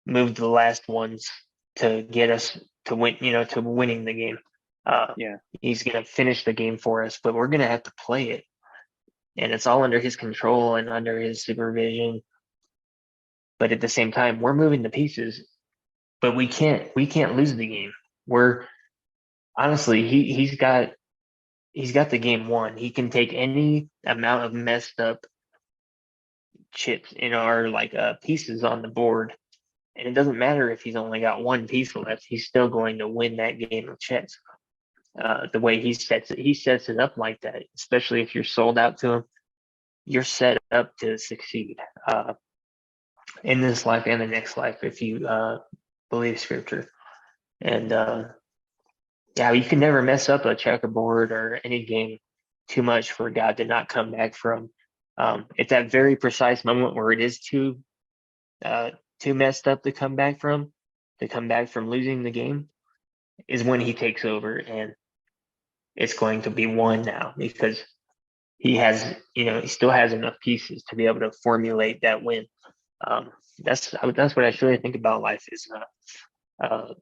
move the last ones to get us to win, to winning the game. He's gonna finish the game for us, but we're gonna have to play it, and it's all under his control and under his supervision. But at the same time, we're moving the pieces, but we can't lose the game. We're honestly, he's got the game won. He can take any amount of messed up chips in our like pieces on the board, and it doesn't matter if he's only got one piece left. He's still going to win that game of chess. The way he sets it up like that, especially if you're sold out to him, you're set up to succeed in this life and the next life if you believe scripture. And you can never mess up a checkerboard or any game too much for God to not come back from. At that very precise moment where it is too messed up to come back from losing the game, is when he takes over, and it's going to be won now, because he has, he still has enough pieces to be able to formulate that win. That's what I truly think about life is, how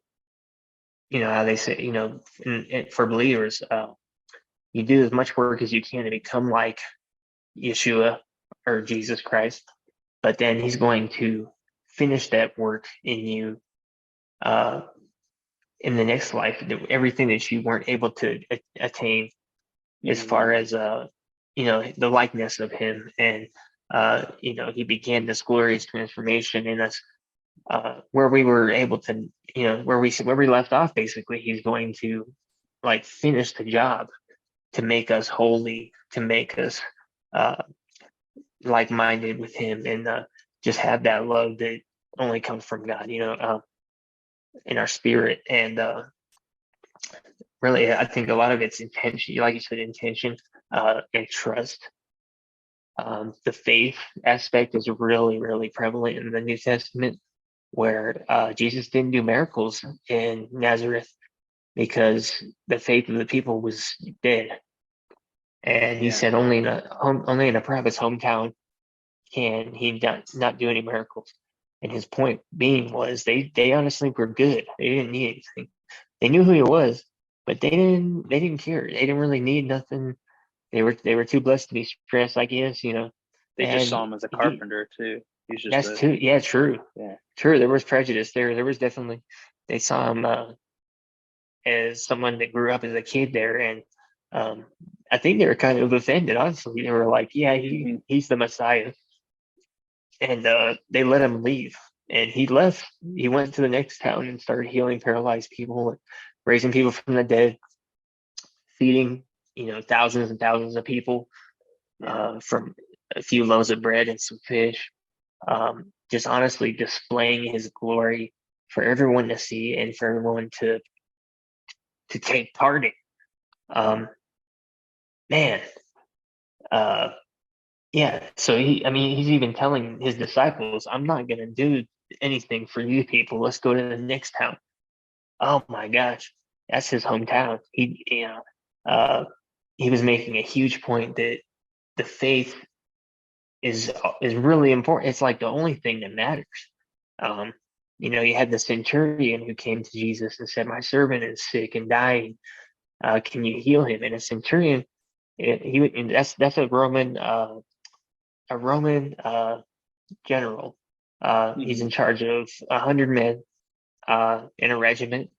they say, for believers, you do as much work as you can to become like Yeshua or Jesus Christ, but then he's going to finish that work in you in the next life, everything that you weren't able to attain as far as the likeness of him. And he began this glorious transformation in us, where we were able to, where we left off. Basically, he's going to like finish the job to make us holy, to make us like-minded with him, and just have that love that only comes from God, in our spirit. And really, I think a lot of it's intention, like you said, intention and trust. The faith aspect is really, really prevalent in the New Testament, where Jesus didn't do miracles in Nazareth because the faith of the people was dead. And he said only in a prophet's hometown can he not do any miracles. And his point being was they honestly were good. They didn't need anything. They knew who he was, but they didn't care. They didn't really need nothing. They were too blessed to be stressed, I guess, They just saw him as a carpenter too. He's just true. Yeah. True. There was prejudice there. There was definitely, they saw him as someone that grew up as a kid there, and I think they were kind of offended, honestly. They were like, yeah, he's the Messiah. And they let him leave. and he left. He went to the next town and started healing paralyzed people, raising people from the dead, feeding, thousands and thousands of people from a few loaves of bread and some fish. Just honestly displaying his glory for everyone to see and for everyone to take part in. Man, yeah. So he's even telling his disciples, "I'm not gonna do anything for you people. Let's go to the next town." Oh my gosh, that's his hometown. He was making a huge point that the faith is really important. It's like the only thing that matters. You had the centurion who came to Jesus and said, "My servant is sick and dying. Can you heal him?" And a centurion, that's a Roman general. He's in charge of 100 men in a regiment.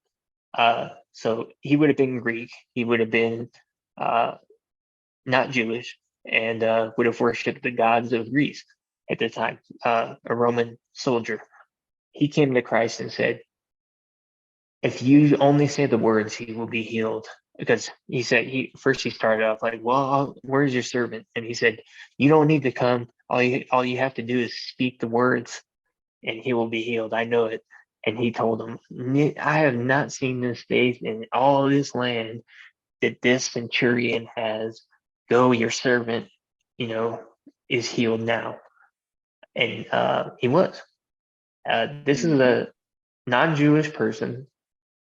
So he would have been Greek. He would have been not Jewish, and would have worshipped the gods of Greece at the time. A Roman soldier. He came to Christ and said, "If you only say the words, he will be healed." Because he said he started off like, "Well, where's your servant?" And he said, "You don't need to come. All you have to do is speak the words, and he will be healed. I know it." And he told him, "I have not seen this faith in all this land that this centurion has. Go, your servant, is healed now." And he was. This is a non-Jewish person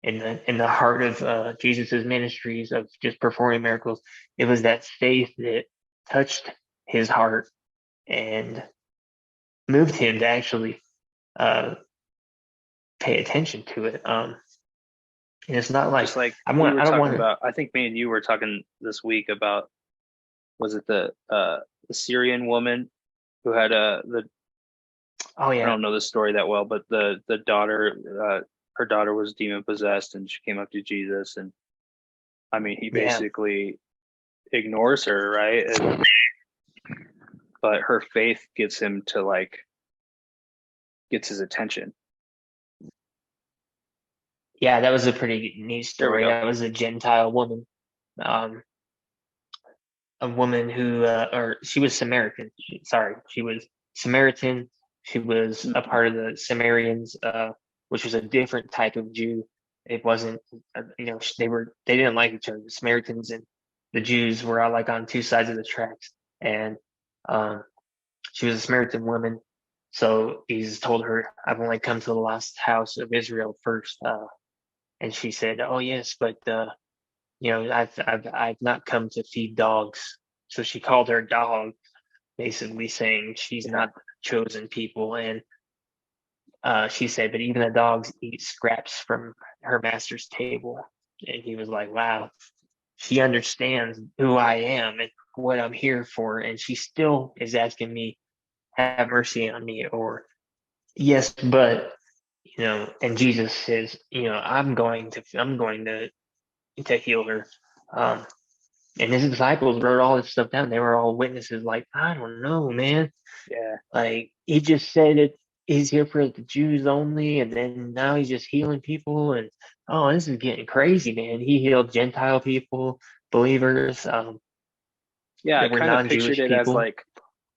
in the heart of Jesus's ministries of just performing miracles. It was that faith that touched his heart and moved him to actually pay attention to it. And it's not like, just like I don't want about. I think me and you were talking this week about, was it the Syrian woman who had Oh yeah, I don't know the story that well, but the daughter, her daughter was demon possessed, and she came up to Jesus, and I mean, he basically ignores her, right? But her faith gets him to gets his attention. Yeah, that was a pretty neat story. That was a Gentile woman, a woman who, or she was Samaritan. She was Samaritan. She was a part of the Samaritans, which was a different type of Jew. It wasn't, they didn't like each other. The Samaritans and the Jews were all like on two sides of the tracks. And she was a Samaritan woman. So Jesus told her, "I've only come to the lost house of Israel first." And she said, "Oh yes, but I've not come to feed dogs." So she called her dog, basically saying she's not chosen people. And she said, "But even the dogs eat scraps from her master's table." And he was like, "Wow, she understands who I am and what I'm here for, and she still is asking me, 'Have mercy on me,' or 'Yes, but,'" and Jesus says, I'm going to heal her. And his disciples wrote all this stuff down. They were all witnesses, like, "I don't know, man. Yeah. Like, he just said it, he's here for the Jews only, and then now he's just healing people. And this is getting crazy, man. He healed Gentile people, believers. Yeah, I that were kind of pictured non-Jewish it as people.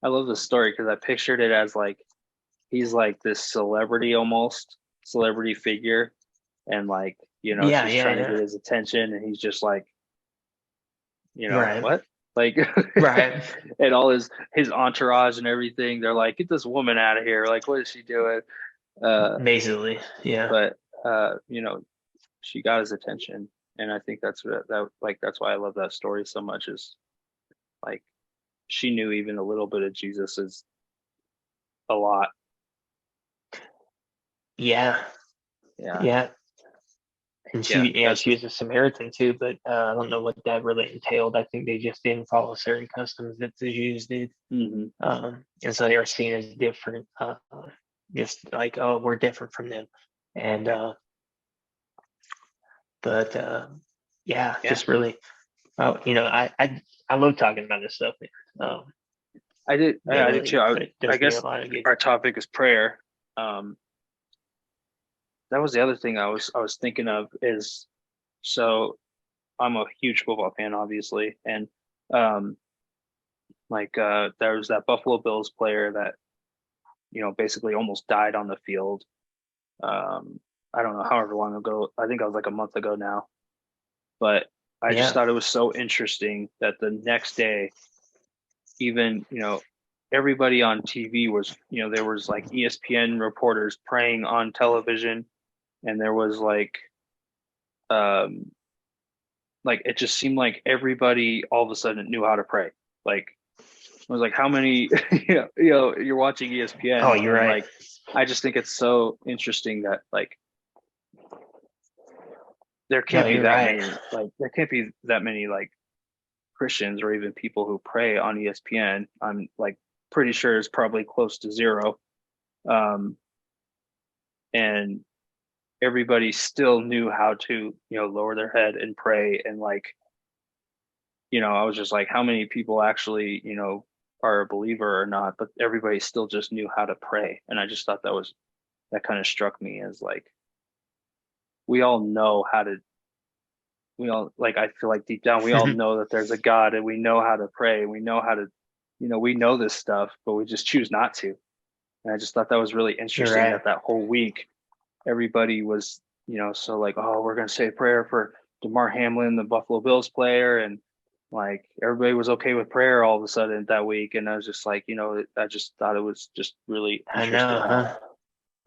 I love the story because I pictured it as he's like this celebrity figure, and she's trying to get his attention, and he's just like, Right. what? Right. And all his entourage and everything, they're like, "Get this woman out of here. Like, what is she doing?" Basically, yeah. But she got his attention, and I think that's why I love that story so much, is like she knew even a little bit of Jesus is a lot. Yeah. And she was a Samaritan too, but I don't know what that really entailed. I think they just didn't follow certain customs that the Jews did. Mm-hmm. And so they were seen as different, just like, "Oh, we're different from them." And just really, I love talking about this stuff. I did too. I guess our topic is prayer. that was the other thing I was thinking of is, so I'm a huge football fan, obviously, and um, there was that Buffalo Bills player that basically almost died on the field. I don't know, however long ago. I think I was like a month ago now, but I just Yeah. thought it was so interesting that the next day, even everybody on TV was, there was like ESPN reporters praying on television, and there was um like it just seemed like everybody all of a sudden knew how to pray. Like I was like, how many, you're watching Oh, ESPN, you're and right. like, I just think it's so interesting that like there No, can't be you're that right. many, like Christians or even people who pray on ESPN. I'm like pretty sure it's probably close to zero. Um, and everybody still knew how to, lower their head and pray. And like, I was just like, how many people actually, are a believer or not, but everybody still just knew how to pray. And I just thought that kind of struck me as like, we all know how to, we all like, I feel like deep down, we all know that there's a God, and we know how to pray. We know how to, we know this stuff, but we just choose not to. And I just thought that was really You're interesting right. that whole week, everybody was, so like, oh, we're going to say a prayer for DeMar Hamlin, the Buffalo Bills player. And like, everybody was okay with prayer all of a sudden that week. And I was just like, I just thought it was just really I know, interesting huh?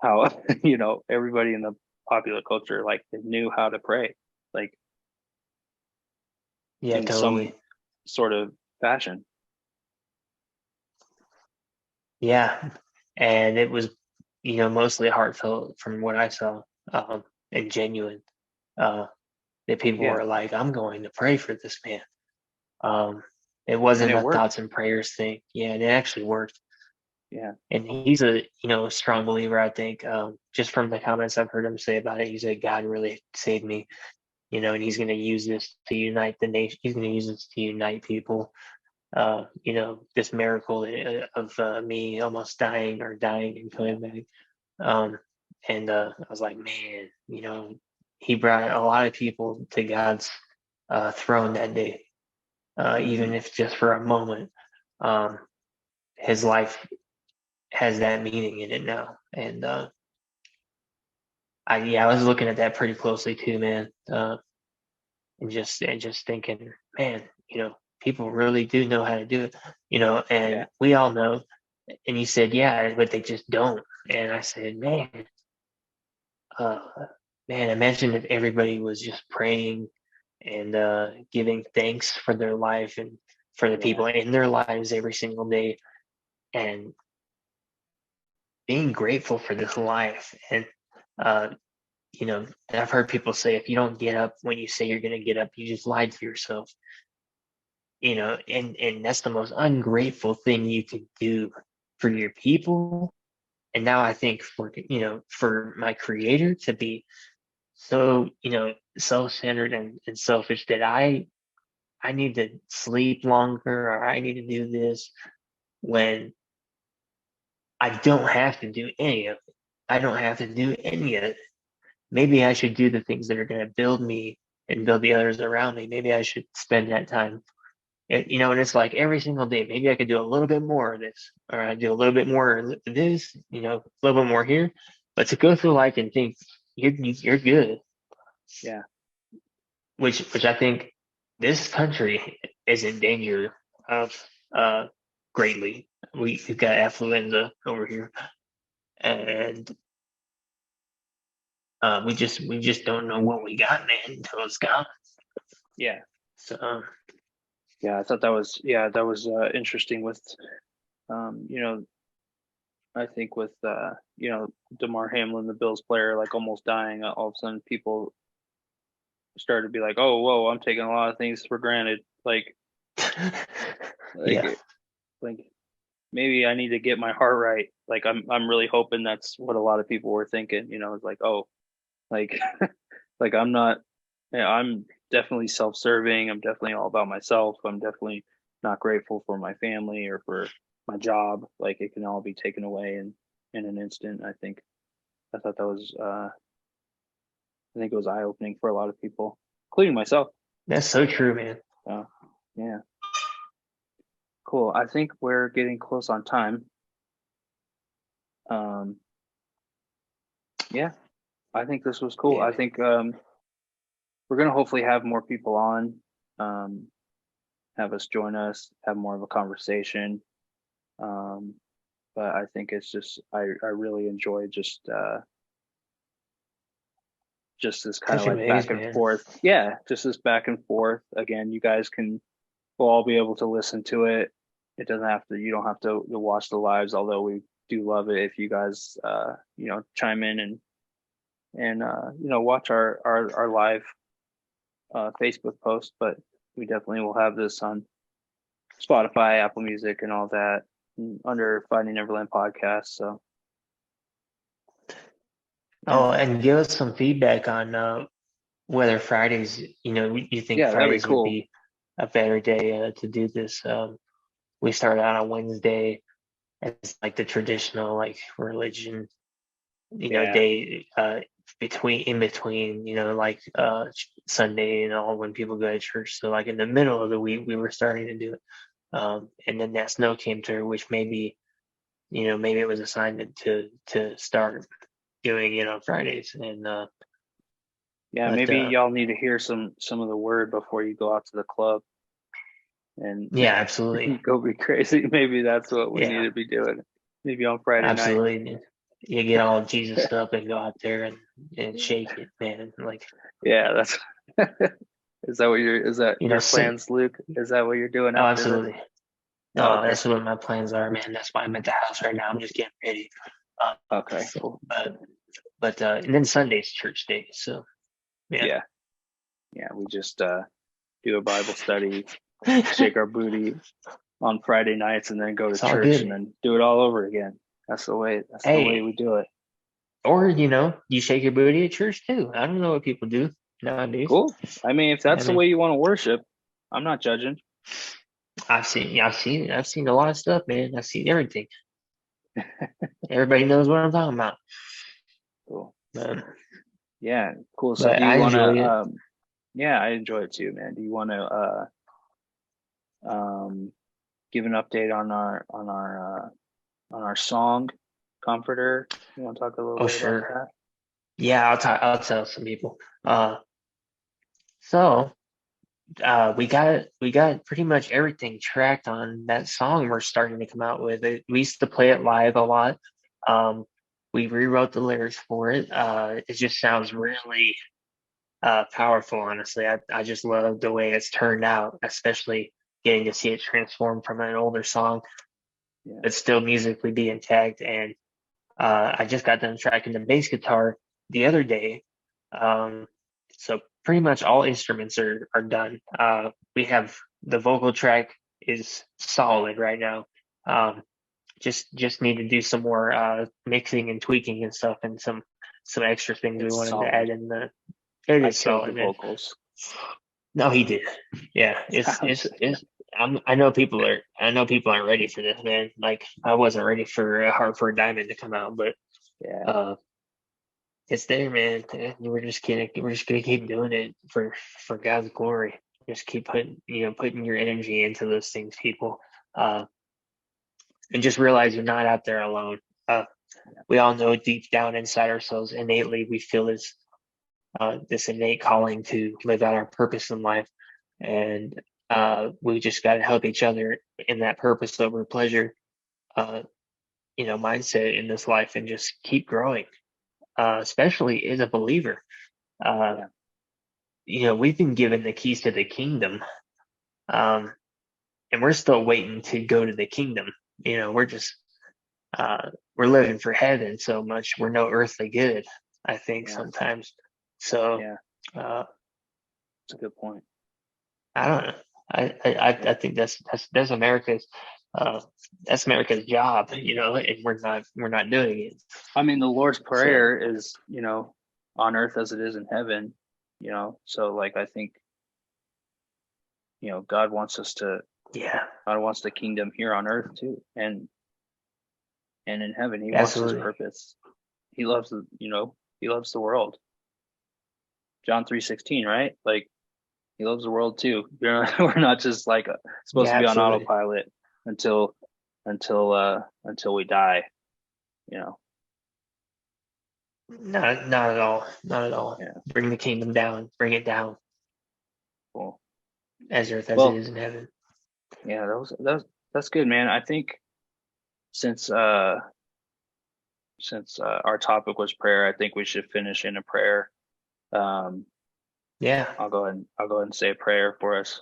how, everybody in the popular culture, like they knew how to pray, like Yeah, in some totally. sort of fashion. Yeah. And it was, mostly heartfelt from what I saw, and genuine. Uh, that people Yeah. were like, I'm going to pray for this man. Um, it And wasn't it a worked. thoughts and prayers thing. Yeah, and it actually worked. Yeah. And he's a, strong believer, I think. Just from the comments I've heard him say about it, he said, God really saved me, and he's going to use this to unite the nation. He's going to use this to unite people. This miracle of me almost dying and coming back. And I was like, man, he brought a lot of people to God's throne that day, Hmm. even if just for a moment. Um, his life has that meaning in it now, and I was looking at that pretty closely too, man, and just thinking, man, people really do know how to do it, Yeah. and we all know. And he said, yeah, but they just don't. And I said, uh, man, imagine if everybody was just praying and giving thanks for their life and for the Yeah. people in their lives every single day, and being grateful for this life. And uh, I've heard people say, if you don't get up when you say you're going to get up, you just lied to yourself. And that's the most ungrateful thing you could do for your people. And now I think for my creator to be so, self-centered and selfish that I need to sleep longer, or I need to do this when I don't have to do any of it. I don't have to do any of it. Maybe I should do the things that are going to build me and build the others around me. Maybe I should spend that time. And it's like every single day, maybe I could do a little bit more of this, or I do a little bit more of this, a little bit more here. But to go through life and think you're good, Yeah. which I think this country is in danger of greatly. We've got affluenza over here, and we just don't know what we got, man, until it's gone. Yeah. So Yeah. I thought that was interesting with, you know, I think with, DeMar Hamlin, the Bills player, like almost dying, all of a sudden people started to be like, oh, whoa, I'm taking a lot of things for granted. Like, yeah, like maybe I need to get my heart right. Like, I'm really hoping that's what a lot of people were thinking, it's like, oh, like, like I'm not, yeah, I'm definitely self-serving. I'm definitely all about myself. I'm definitely not grateful for my family or for my job. Like it can all be taken away in an instant. I think I thought that was I think it was eye-opening for a lot of people, including myself. That's so true, man. Yeah. Cool. I think we're getting close on time. Yeah, I think this was cool. Yeah. I think we're gonna hopefully have more people on, have us join us, have more of a conversation. But I think it's just I really enjoy just this kind of Touching like base, back and man. forth. Yeah, just this back and forth. Again, you guys will all be able to listen to it. It doesn't have to. You don't have to watch the lives, although we do love it if you guys chime in and watch our live Facebook post. But we definitely will have this on Spotify, Apple Music, and all that under Finding Neverland podcast. So Oh, and give us some feedback on whether Fridays, you think yeah, that'd be Fridays would cool. be a better day to do this. We started on a Wednesday as like the traditional like religion, Yeah. day in between, like Sunday and all when people go to church. So like in the middle of the week, we were starting to do it. And then that snow came through, which maybe it was a sign to start doing Fridays. And Yeah, maybe y'all need to hear some of the word before you go out to the club and yeah, absolutely. go be crazy. Maybe that's what we Yeah, need to be doing. Maybe on Friday night. absolutely. You get all Jesus up and go out there and shake it, man. Like, Yeah, that's is that your plans, Luke? Is that what you're doing oh, after this? absolutely. Oh, No, okay. that's what my plans are, man. That's why I'm at the house right now. I'm just getting ready. Okay, cool. But and then Sunday's church day. So Yeah. We just do a Bible study, shake our booty on Friday nights, and then go to It's all church good. and then do it all over again. That's the way. That's the way we do it. Or you shake your booty at church too. I don't know what people do nowadays. Cool. I mean, if that's the way you want to worship, I'm not judging. I've seen a lot of stuff, man. I've seen everything. Everybody knows what I'm talking about. Cool. Yeah, cool. So do you want to? Yeah, I enjoy it too, man. Do you want to give an update on our song, Comforter? You want to talk a little bit about that? Yeah, I'll tell some people. So we got pretty much everything tracked on that song we're starting to come out with. We used to play it live a lot. We rewrote the lyrics for it. It just sounds really powerful, honestly. I just love the way it's turned out, especially getting to see it transform from an older song, but still musically be intact. And I just got done tracking the bass guitar the other day. So pretty much all instruments are done. We have the vocal track is solid right now. Just need to do some more mixing and tweaking and stuff, and some extra things we wanted to add in the. It is solid, man. Vocals. No, he did. Yeah, it's. I know people aren't ready for this, man. Like I wasn't ready for Heart for a Diamond to come out, but it's there, man. We're just gonna keep doing it for God's glory. Just keep putting your energy into those things, people, and just realize you're not out there alone. We all know deep down inside ourselves, innately, we feel this innate calling to live out our purpose in life, and we just got to help each other in that purpose over pleasure, mindset in this life, and just keep growing. Especially as a believer, we've been given the keys to the kingdom, and we're still waiting to go to the kingdom. We're just we're living for heaven so much. We're no earthly good, I think sometimes. So that's a good point. I don't know. I think that's America's job, and we're not doing it. I mean, the Lord's Prayer is, on earth as it is in heaven, so like I think, God wants us to God wants the kingdom here on earth too, and in heaven he wants his purpose. He loves he loves the world. John 3:16, right? Like he loves the world too. We're not just like supposed to be on absolutely. autopilot until we die, you know. Not at all. Not at all. Yeah, Bring the kingdom down. Bring it down cool. as earth as it Well, is in heaven. yeah, that's good, man. I think since our topic was prayer, I think we should finish in a prayer. Um, Yeah. I'll go ahead and say a prayer for us.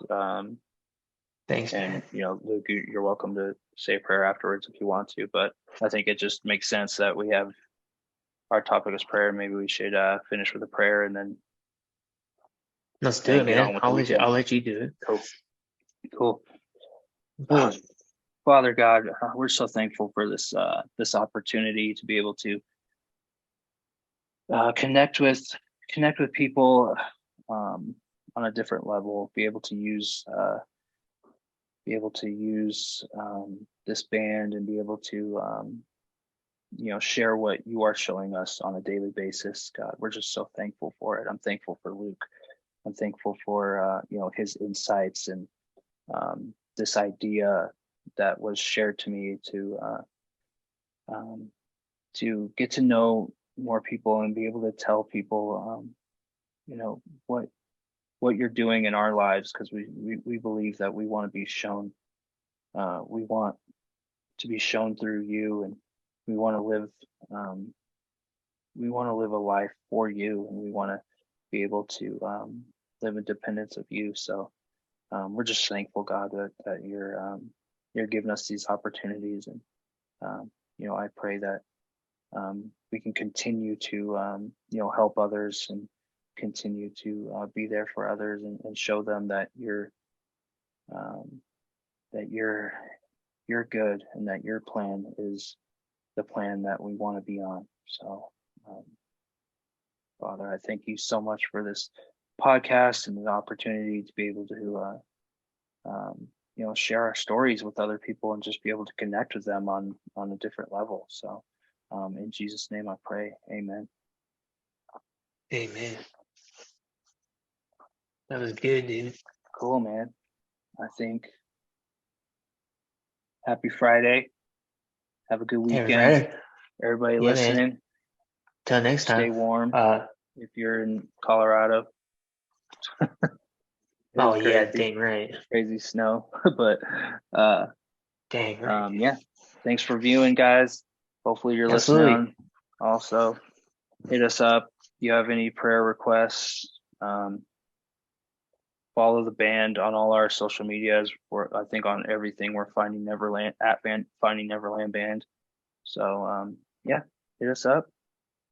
Thanks, And man. Luke, you're welcome to say a prayer afterwards if you want to. But I think it just makes sense that we have our topic is prayer. Maybe we should finish with a prayer and then Let's do it, get man. on with the I'll weekend. let you do it. Cool. Cool. Father God, we're so thankful for this opportunity to be able to connect with people on a different level. Be able to use this band and be able to share what you are showing us on a daily basis. God, we're just so thankful for it. I'm thankful for Luke. I'm thankful for his insights and this idea that was shared to me to get to know more people and be able to tell people what you're doing in our lives, because we believe that we want to be shown. We want to be shown through you, and we want to live a life for you, and we want to be able to live in dependence of you. So we're just thankful, God, that you're giving us these opportunities, and I pray that we can continue to help others and continue to be there for others, and show them that you're good, and that your plan is the plan that we want to be on. So Father, I thank you so much for this podcast and the opportunity to be able to share our stories with other people and just be able to connect with them on a different level. So in Jesus' name I pray, amen. Amen. That was good, dude. Cool, man. I think happy Friday. Have a good weekend. Right. Everybody Yeah, listening. man. Till next time. Stay warm. If you're in Colorado. Oh yeah, crazy, dang right. crazy snow. But Dang right. yeah. Thanks for viewing, guys. Hopefully you're Absolutely. listening. Also, hit us up. If you have any prayer requests, follow the band on all our social medias. I think on everything we're Finding Neverland at Finding Neverland Band. So yeah, hit us up.